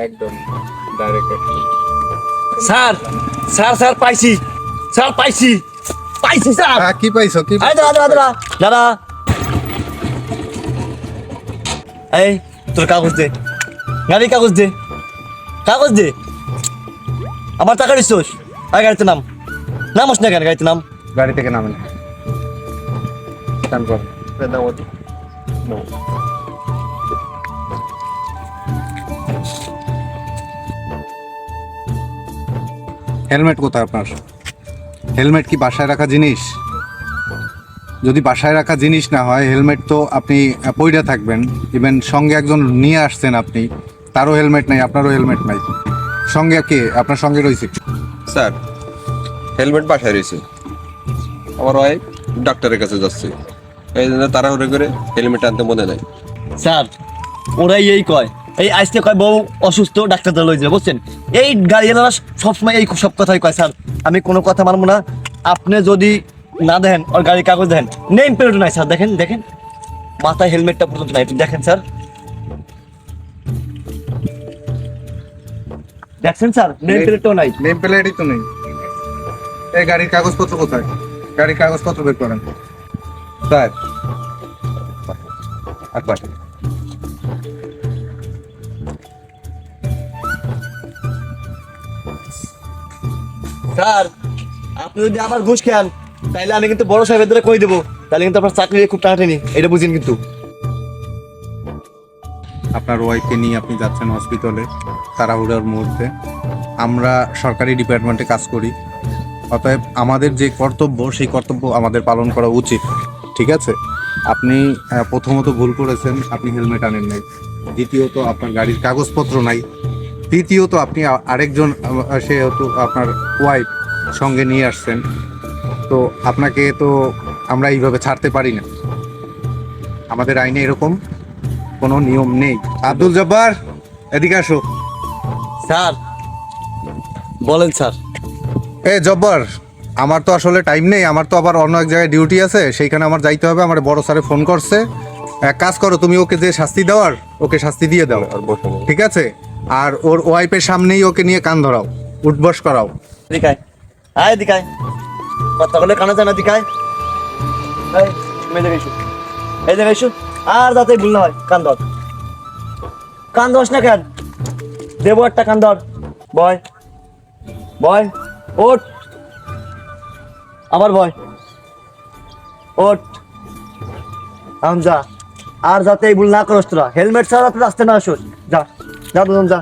একদম direct sir sir sir পাইছি sir পাইছি পাইছি স্যার। কি পাইছো কি এই দাঁড়া দাঁড়া দাঁড়া দাঁড়া, এই তোর কাগজ দে, গাড়ির কাগজ দে, কাগজ দে। আমার টাকা দিচ্ছোস, আয় গাড়িতে নাম। নামস না কেন গাড়িতে নাম? গাড়ি থেকে নামেন স্ট্যান্ড কর হেলমেট কোথায় আপনার? হেলমেট কি বাসায় রাখা জিনিস? যদি বাসায় রাখা জিনিস না হয় হেলমেট তো আপনি পইরা থাকবেন। ইভেন সঙ্গে একজন নিয়ে আসছেন আপনি, তারও হেলমেট নাই, আপনারও হেলমেট নাই। সঙ্গে কে আপনার সঙ্গে রয়েছে? স্যার হেলমেট বাসায় রয়েছে, আমার ওয়াইফ ডাক্তারের কাছে যাচ্ছে, এই জন্য তাড়াহুড়ো করে হেলমেট আনতে মনে নাই। স্যার ওরাই এই কয়, এই আজকে কয় বউ অসুস্থ ডাক্তার লই যাবে, বুঝছেন? এই গাড়িওয়ালারা সবসময় এই সব কথাই কয়। স্যার আমি কোনো কথা মানবো না, আপনি যদি না দেখেন ওর গাড়ির কাগজ দেখেন, নেম প্লেটও নাই স্যার, দেখেন দেখেন মাথায় হেলমেটটা পর্যন্ত নাই, দেখেন স্যার, দেখছেন স্যার নেম প্লেটও নাই। নেম প্লেটই তো নেই। এই গাড়ির কাগজপত্র কোথায়? গাড়ির কাগজপত্র বের করেন স্যার। একবার স্যার আপনি যদি আবার ঘুষ খান তাহলে আমি কিন্তু বড় সাহেবের দ্বারা কই দেবো, তাহলে কিন্তু আপনার চাকরি খুব টানাটানি, এটা বুঝেন কিন্তু। আপনার ওয়াইফকে নিয়ে আপনি যাচ্ছেন হসপিটালে তাড়াহুড়োর মুহূর্তে। আমরা সরকারি ডিপার্টমেন্টে কাজ করি, অতএব আমাদের যে কর্তব্য সেই কর্তব্য আমাদের পালন করা উচিত, ঠিক আছে? আপনি প্রথমত ভুল করেছেন, আপনি হেলমেট আনেন নাই। দ্বিতীয়ত আপনার গাড়ির কাগজপত্র নাই। তৃতীয়ত আপনি আরেকজন সেহেতু আপনার ওয়াইফ সঙ্গে নিয়ে আসছেন, তো আপনাকে তো আমরা এইভাবে ছাড়তে পারি না। আমাদের আইনে এরকম কোনো নিয়ম নেই। আব্দুল জব্বার এদিকে আসো। স্যার বলেন স্যার। এ জব্বার, আমার তো আসলে টাইম নেই, আমার তো আবার অন্য এক জায়গায় ডিউটি আছে, সেইখানে আমার যাইতে হবে। আমার বড় স্যারে ফোন করছে। এক কাজ করো, তুমি ওকে যে শাস্তি দেওয়ার ওকে শাস্তি দিয়ে দাও, ঠিক আছে? আর ওর ওয়াইফের সামনেই ওকে নিয়ে কান ধরাও, উঠবস করাও। দিকায় আয় দিকায়, কথা বলে কানা জানা দিকায়, এই মেয়ে দেখে এই দেখে আর যাতে ভুল না হয় কান ধর, কান ধরস না কেন? দেবো একটা কান ধর, বয় বয়, ওঠ, আবার বয়, ওঠ, যা। আর যাতে এই ভুল না করস তোরা, হেলমেট ছাড়া তুই রাস্তায় না আসোস, যা যা দুজন যা।